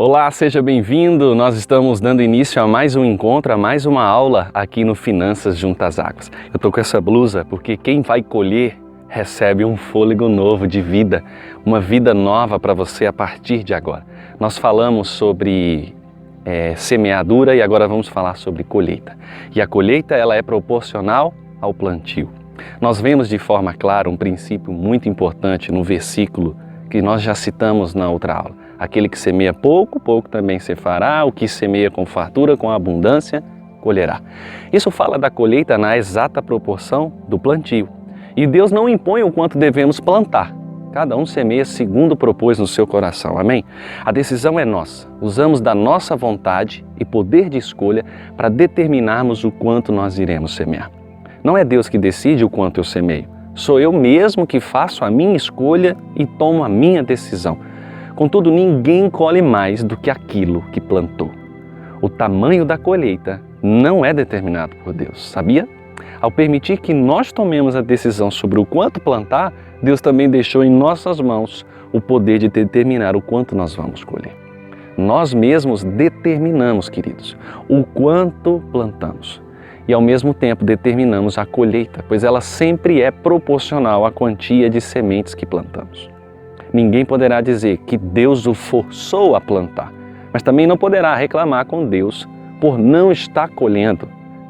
Olá, seja bem-vindo. Nós estamos dando início a mais um encontro, a mais uma aula aqui no Finanças Junto às Águas. Eu tô com essa blusa porque quem vai colher recebe um fôlego novo de vida, uma vida nova para você a partir de agora. Nós falamos sobre semeadura e agora vamos falar sobre colheita. E a colheita ela é proporcional ao plantio. Nós vemos de forma clara um princípio muito importante no versículo que nós já citamos na outra aula. Aquele que semeia pouco, pouco também se fará. O que semeia com fartura, com abundância, colherá. Isso fala da colheita na exata proporção do plantio. E Deus não impõe o quanto devemos plantar. Cada um semeia segundo propôs no seu coração. Amém? A decisão é nossa. Usamos da nossa vontade e poder de escolha para determinarmos o quanto nós iremos semear. Não é Deus que decide o quanto eu semeio. Sou eu mesmo que faço a minha escolha e tomo a minha decisão. Contudo, ninguém colhe mais do que aquilo que plantou. O tamanho da colheita não é determinado por Deus, sabia? Ao permitir que nós tomemos a decisão sobre o quanto plantar, Deus também deixou em nossas mãos o poder de determinar o quanto nós vamos colher. Nós mesmos determinamos, queridos, o quanto plantamos. E ao mesmo tempo determinamos a colheita, pois ela sempre é proporcional à quantia de sementes que plantamos. Ninguém poderá dizer que Deus o forçou a plantar, mas também não poderá reclamar com Deus por não estar colhendo.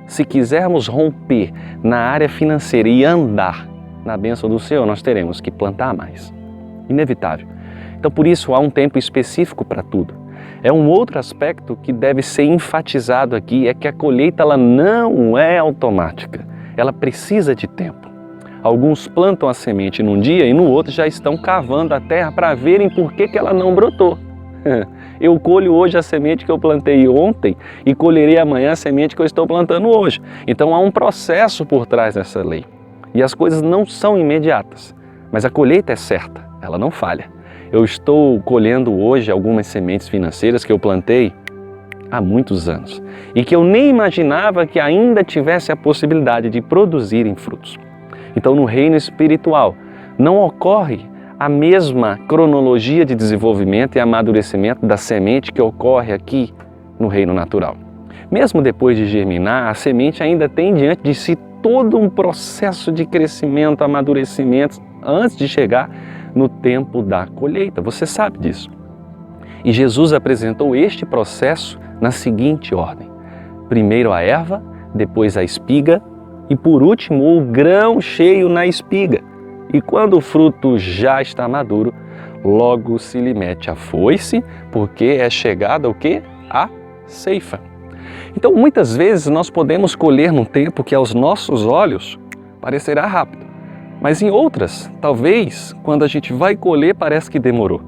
Se quisermos romper na área financeira e andar na bênção do Senhor, nós teremos que plantar mais. Inevitável. Então, por isso, há um tempo específico para tudo. É um outro aspecto que deve ser enfatizado aqui, é que a colheita ela não é automática. Ela precisa de tempo. Alguns plantam a semente num dia e no outro já estão cavando a terra para verem por que ela não brotou. Eu colho hoje a semente que eu plantei ontem e colherei amanhã a semente que eu estou plantando hoje. Então há um processo por trás dessa lei. E as coisas não são imediatas, mas a colheita é certa, ela não falha. Eu estou colhendo hoje algumas sementes financeiras que eu plantei há muitos anos e que eu nem imaginava que ainda tivesse a possibilidade de produzirem frutos. Então, no reino espiritual, não ocorre a mesma cronologia de desenvolvimento e amadurecimento da semente que ocorre aqui no reino natural. Mesmo depois de germinar, a semente ainda tem diante de si todo um processo de crescimento, amadurecimento, antes de chegar no tempo da colheita. Você sabe disso. E Jesus apresentou este processo na seguinte ordem: primeiro a erva, depois a espiga e por último o grão cheio na espiga. E quando o fruto já está maduro, logo se lhe mete a foice, porque é chegada o quê? A ceifa. Então muitas vezes nós podemos colher num tempo que aos nossos olhos parecerá rápido. Mas em outras, talvez, quando a gente vai colher, parece que demorou.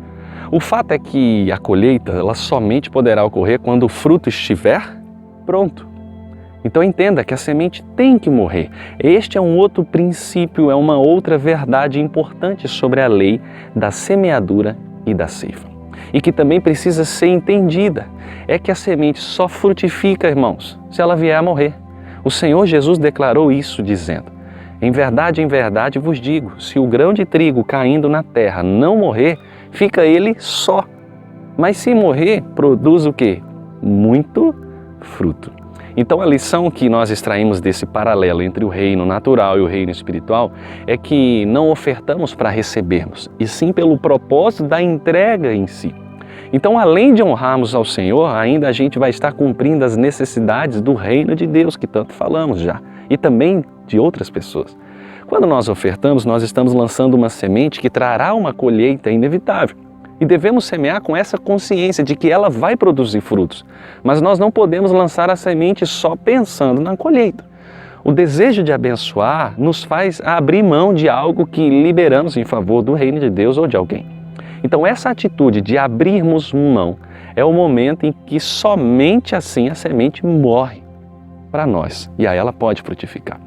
O fato é que a colheita ela somente poderá ocorrer quando o fruto estiver pronto. Então entenda que a semente tem que morrer. Este é um outro princípio, é uma outra verdade importante sobre a lei da semeadura e da ceifa. E que também precisa ser entendida. É que a semente só frutifica, irmãos, se ela vier a morrer. O Senhor Jesus declarou isso dizendo: em verdade vos digo, se o grão de trigo caindo na terra não morrer, fica ele só. Mas se morrer, produz o quê? Muito fruto. Então a lição que nós extraímos desse paralelo entre o reino natural e o reino espiritual é que não ofertamos para recebermos, e sim pelo propósito da entrega em si. Então, além de honrarmos ao Senhor, ainda a gente vai estar cumprindo as necessidades do reino de Deus, que tanto falamos já, e também de outras pessoas. Quando nós ofertamos, nós estamos lançando uma semente que trará uma colheita inevitável. E devemos semear com essa consciência de que ela vai produzir frutos. Mas nós não podemos lançar a semente só pensando na colheita. O desejo de abençoar nos faz abrir mão de algo que liberamos em favor do reino de Deus ou de alguém. Então essa atitude de abrirmos mão é o momento em que somente assim a semente morre para nós e aí ela pode frutificar.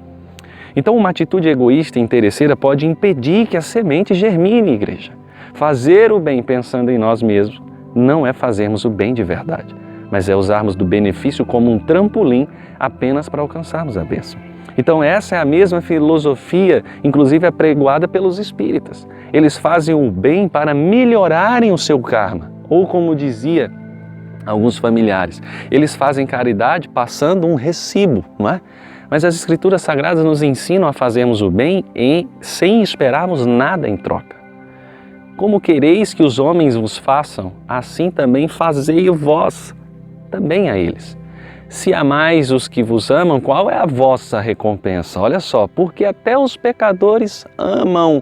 Então uma atitude egoísta e interesseira pode impedir que a semente germine, igreja. Fazer o bem pensando em nós mesmos não é fazermos o bem de verdade, mas é usarmos do benefício como um trampolim apenas para alcançarmos a bênção. Então essa é a mesma filosofia, inclusive apregoada pelos espíritas. Eles fazem o bem para melhorarem o seu karma, ou como dizia alguns familiares. Eles fazem caridade passando um recibo, não é? Mas as Escrituras Sagradas nos ensinam a fazermos o bem sem esperarmos nada em troca. Como quereis que os homens vos façam, assim também fazei vós também a eles. Se amais os que vos amam, qual é a vossa recompensa? Olha só, porque até os pecadores amam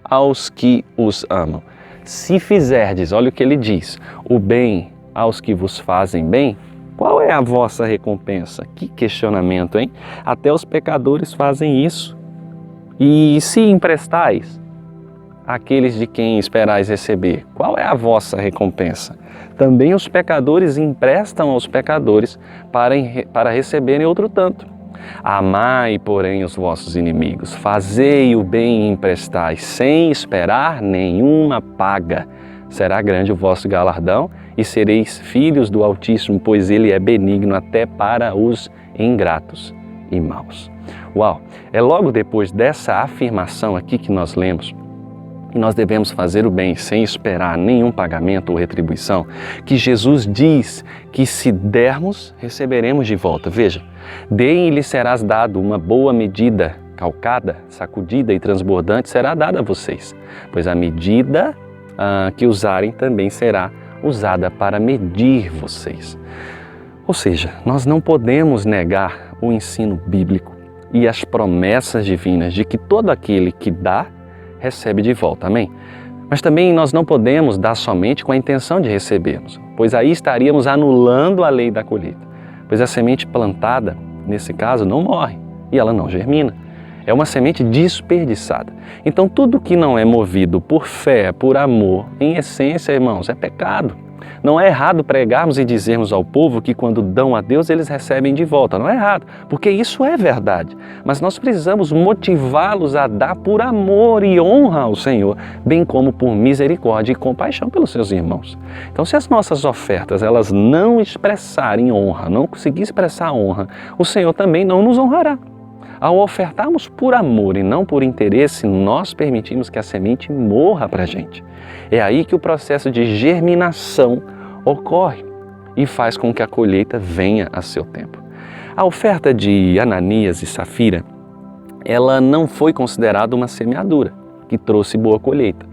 aos que os amam. Se fizerdes, olha o que ele diz, o bem aos que vos fazem bem, qual é a vossa recompensa? Que questionamento, hein? Até os pecadores fazem isso. E se emprestais àqueles de quem esperais receber, qual é a vossa recompensa? Também os pecadores emprestam aos pecadores para receberem outro tanto. Amai, porém, os vossos inimigos, fazei o bem e emprestai, sem esperar nenhuma paga. Será grande o vosso galardão e sereis filhos do Altíssimo, pois Ele é benigno até para os ingratos e maus. Uau! É logo depois dessa afirmação aqui que nós lemos, que nós devemos fazer o bem sem esperar nenhum pagamento ou retribuição, que Jesus diz que se dermos, receberemos de volta. Veja, deem e lhe serás dado uma boa medida, calcada, sacudida e transbordante será dada a vocês, pois a medida que usarem também será usada para medir vocês. Ou seja, nós não podemos negar o ensino bíblico e as promessas divinas de que todo aquele que dá, recebe de volta, amém? Mas também nós não podemos dar somente com a intenção de recebermos, pois aí estaríamos anulando a lei da colheita, pois a semente plantada, nesse caso, não morre e ela não germina. É uma semente desperdiçada. Então tudo que não é movido por fé, por amor, em essência, irmãos, é pecado. Não é errado pregarmos e dizermos ao povo que quando dão a Deus eles recebem de volta. Não é errado, porque isso é verdade. Mas nós precisamos motivá-los a dar por amor e honra ao Senhor, bem como por misericórdia e compaixão pelos seus irmãos. Então, se as nossas ofertas elas não expressarem honra, não conseguir expressar honra, o Senhor também não nos honrará. Ao ofertarmos por amor e não por interesse, nós permitimos que a semente morra para a gente. É aí que o processo de germinação ocorre e faz com que a colheita venha a seu tempo. A oferta de Ananias e Safira, ela não foi considerada uma semeadura que trouxe boa colheita.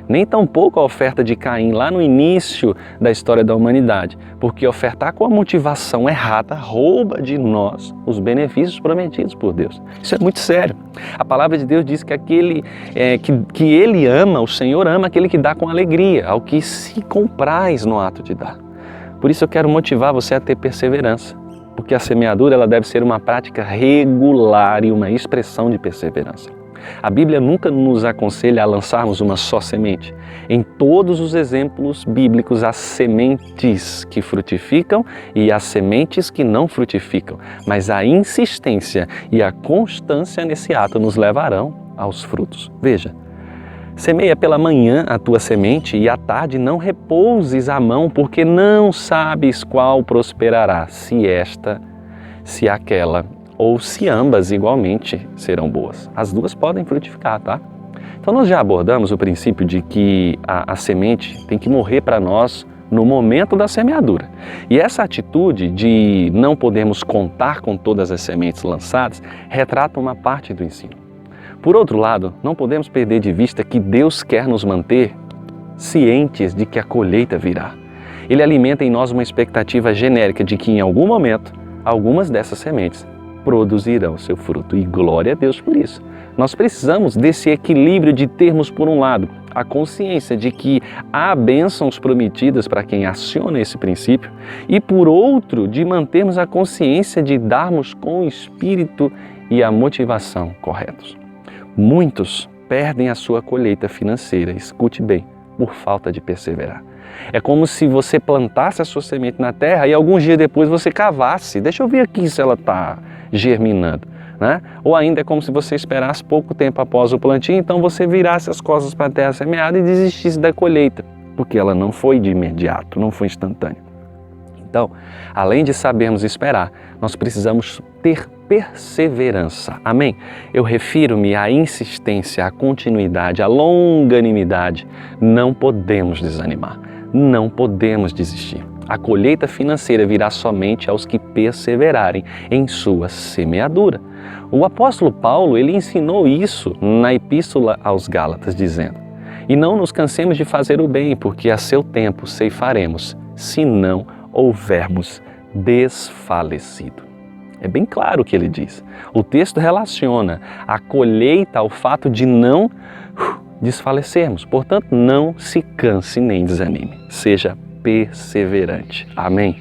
Nem tampouco a oferta de Caim lá no início da história da humanidade, porque ofertar com a motivação errada rouba de nós os benefícios prometidos por Deus. Isso é muito sério. A palavra de Deus diz que aquele que Ele ama, o Senhor ama aquele que dá com alegria, ao que se compraz no ato de dar. Por isso eu quero motivar você a ter perseverança, porque a semeadura ela deve ser uma prática regular e uma expressão de perseverança. A Bíblia nunca nos aconselha a lançarmos uma só semente. Em todos os exemplos bíblicos, há sementes que frutificam e há sementes que não frutificam. Mas a insistência e a constância nesse ato nos levarão aos frutos. Veja, semeia pela manhã a tua semente e à tarde não repouses a mão, porque não sabes qual prosperará, se esta, se aquela ou se ambas igualmente serão boas. As duas podem frutificar, tá? Então nós já abordamos o princípio de que a semente tem que morrer para nós no momento da semeadura. E essa atitude de não podermos contar com todas as sementes lançadas retrata uma parte do ensino. Por outro lado, não podemos perder de vista que Deus quer nos manter cientes de que a colheita virá. Ele alimenta em nós uma expectativa genérica de que em algum momento, algumas dessas sementes produzirão seu fruto. E glória a Deus por isso. Nós precisamos desse equilíbrio de termos, por um lado, a consciência de que há bênçãos prometidas para quem aciona esse princípio e, por outro, de mantermos a consciência de darmos com o espírito e a motivação corretos. Muitos perdem a sua colheita financeira, escute bem, por falta de perseverar. É como se você plantasse a sua semente na terra e alguns dias depois você cavasse. Deixa eu ver aqui se ela está germinando, né? Ou ainda é como se você esperasse pouco tempo após o plantio, então você virasse as costas para a terra semeada e desistisse da colheita, porque ela não foi de imediato, não foi instantânea. Então, além de sabermos esperar, nós precisamos ter perseverança. Amém? Eu refiro-me à insistência, à continuidade, à longanimidade. Não podemos desanimar, não podemos desistir. A colheita financeira virá somente aos que perseverarem em sua semeadura. O apóstolo Paulo, ele ensinou isso na Epístola aos Gálatas, dizendo: e não nos cansemos de fazer o bem, porque a seu tempo ceifaremos, se não houvermos desfalecido. É bem claro o que ele diz. O texto relaciona a colheita ao fato de não desfalecermos. Portanto, não se canse nem desanime. Seja perseverante. Amém?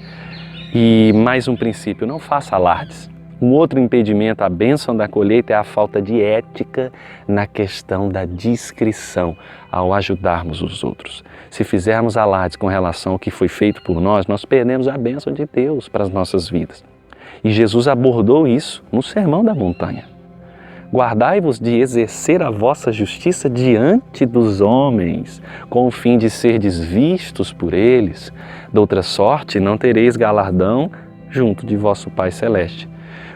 E mais um princípio, não faça alardes. Um outro impedimento à bênção da colheita é a falta de ética na questão da discrição ao ajudarmos os outros. Se fizermos alardes com relação ao que foi feito por nós, nós perdemos a bênção de Deus para as nossas vidas. E Jesus abordou isso no Sermão da Montanha. Guardai-vos de exercer a vossa justiça diante dos homens, com o fim de serdes vistos por eles. De outra sorte, não tereis galardão junto de vosso Pai Celeste.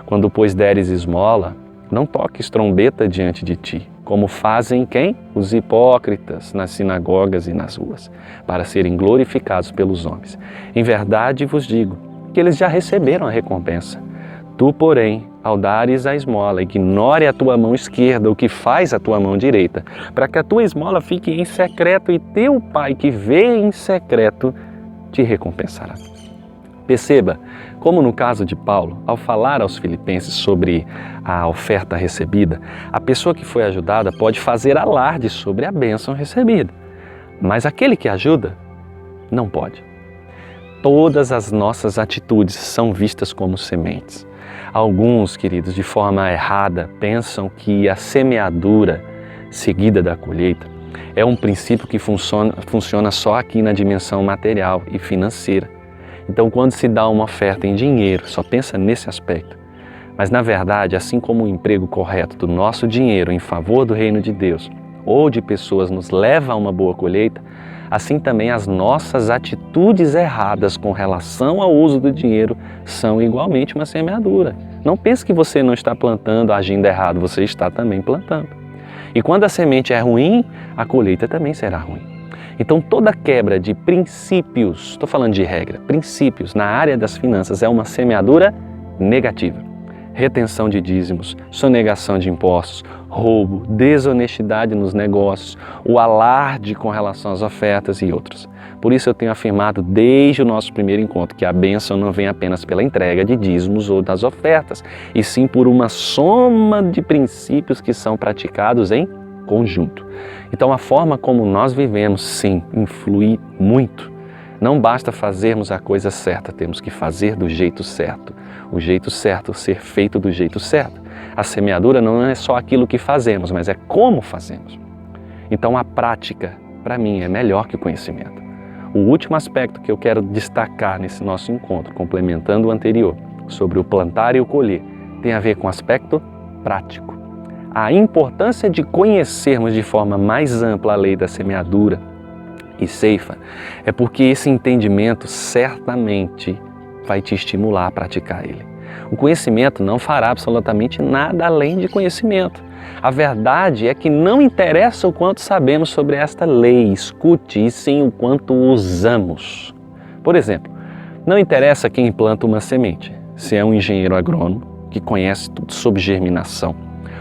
Quando, pois, deres esmola, não toques trombeta diante de ti, como fazem quem? Os hipócritas nas sinagogas e nas ruas, para serem glorificados pelos homens. Em verdade vos digo que eles já receberam a recompensa. Tu, porém, ao dares a esmola, ignore a tua mão esquerda o que faz a tua mão direita, para que a tua esmola fique em secreto e teu Pai que vê em secreto te recompensará. Perceba como no caso de Paulo, ao falar aos filipenses sobre a oferta recebida, a pessoa que foi ajudada pode fazer alarde sobre a bênção recebida, mas aquele que ajuda não pode. Todas as nossas atitudes são vistas como sementes. Alguns, queridos, de forma errada, pensam que a semeadura seguida da colheita é um princípio que funciona só aqui na dimensão material e financeira. Então, quando se dá uma oferta em dinheiro, só pensa nesse aspecto. Mas, na verdade, assim como o emprego correto do nosso dinheiro em favor do reino de Deus ou de pessoas nos leva a uma boa colheita, assim também as nossas atitudes erradas com relação ao uso do dinheiro são igualmente uma semeadura. Não pense que você não está plantando, agindo errado, você está também plantando. E quando a semente é ruim, a colheita também será ruim. Então toda quebra de princípios, estou falando de regra, princípios na área das finanças é uma semeadura negativa. Retenção de dízimos, sonegação de impostos, roubo, desonestidade nos negócios, o alarde com relação às ofertas e outros. Por isso eu tenho afirmado desde o nosso primeiro encontro que a bênção não vem apenas pela entrega de dízimos ou das ofertas, e sim por uma soma de princípios que são praticados em conjunto. Então a forma como nós vivemos, sim, influi muito. Não basta fazermos a coisa certa, temos que fazer do jeito certo. O jeito certo, ser feito do jeito certo. A semeadura não é só aquilo que fazemos, mas é como fazemos. Então a prática, para mim, é melhor que o conhecimento. O último aspecto que eu quero destacar nesse nosso encontro, complementando o anterior, sobre o plantar e o colher, tem a ver com o aspecto prático. A importância de conhecermos de forma mais ampla a lei da semeadura e ceifa é porque esse entendimento certamente vai te estimular a praticar ele. O conhecimento não fará absolutamente nada além de conhecimento. A verdade é que não interessa o quanto sabemos sobre esta lei, escute, e sim o quanto usamos. Por exemplo, não interessa quem planta uma semente, se é um engenheiro agrônomo que conhece tudo sobre germinação,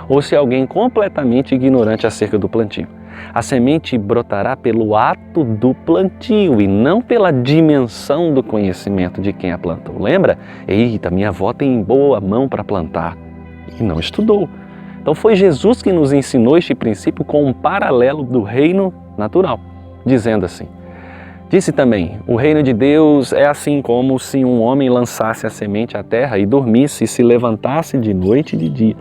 ou se é alguém completamente ignorante acerca do plantio. A semente brotará pelo ato do plantio e não pela dimensão do conhecimento de quem a plantou. Lembra? Eita, minha avó tem boa mão para plantar e não estudou. Então foi Jesus que nos ensinou este princípio com um paralelo do reino natural, dizendo assim: disse também, o reino de Deus é assim como se um homem lançasse a semente à terra e dormisse e se levantasse de noite e de dia,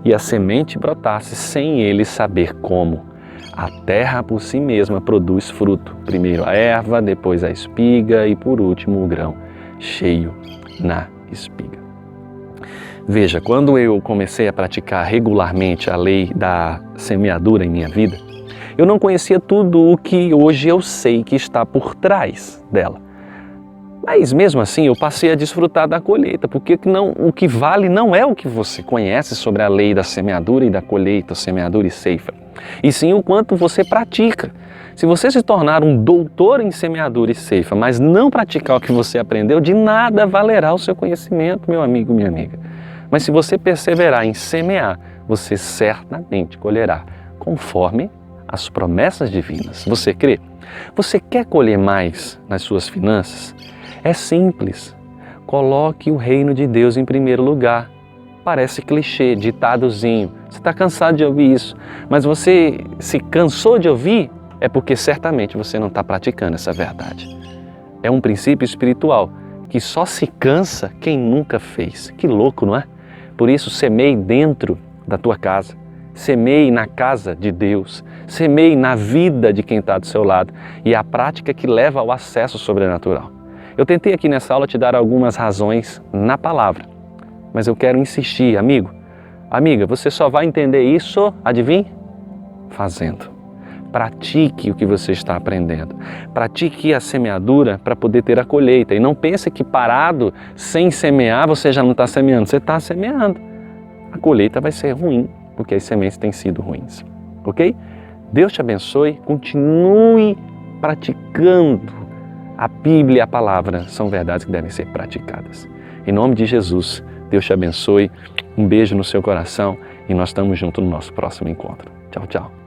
e a semente brotasse sem ele saber como. A terra por si mesma produz fruto, primeiro a erva, depois a espiga e por último o grão cheio na espiga. Veja, quando eu comecei a praticar regularmente a lei da semeadura em minha vida, eu não conhecia tudo o que hoje eu sei que está por trás dela. Mas mesmo assim eu passei a desfrutar da colheita, porque o que vale não é o que você conhece sobre a lei da semeadura e da colheita, semeadura e ceifa, e sim o quanto você pratica. Se você se tornar um doutor em semeadura e ceifa, mas não praticar o que você aprendeu, de nada valerá o seu conhecimento, meu amigo, minha amiga. Mas se você perseverar em semear, você certamente colherá, conforme as promessas divinas. Você crê? Você quer colher mais nas suas finanças? É simples. Coloque o reino de Deus em primeiro lugar. Parece clichê, ditadozinho. Você está cansado de ouvir isso, mas você se cansou de ouvir é porque certamente você não está praticando essa verdade. É um princípio espiritual que só se cansa quem nunca fez. Que louco, não é? Por isso, semeie dentro da tua casa. Semeie na casa de Deus. Semeie na vida de quem está do seu lado. E é a prática que leva ao acesso sobrenatural. Eu tentei aqui nessa aula te dar algumas razões na palavra, mas eu quero insistir, amigo, amiga, você só vai entender isso, adivinhe? Fazendo. Pratique o que você está aprendendo. Pratique a semeadura para poder ter a colheita. E não pense que parado, sem semear, você já não está semeando. Você está semeando. A colheita vai ser ruim, porque as sementes têm sido ruins. Ok? Deus te abençoe. Continue praticando. A Bíblia e a palavra são verdades que devem ser praticadas. Em nome de Jesus, Deus te abençoe. Um beijo no seu coração e nós estamos juntos no nosso próximo encontro. Tchau, tchau.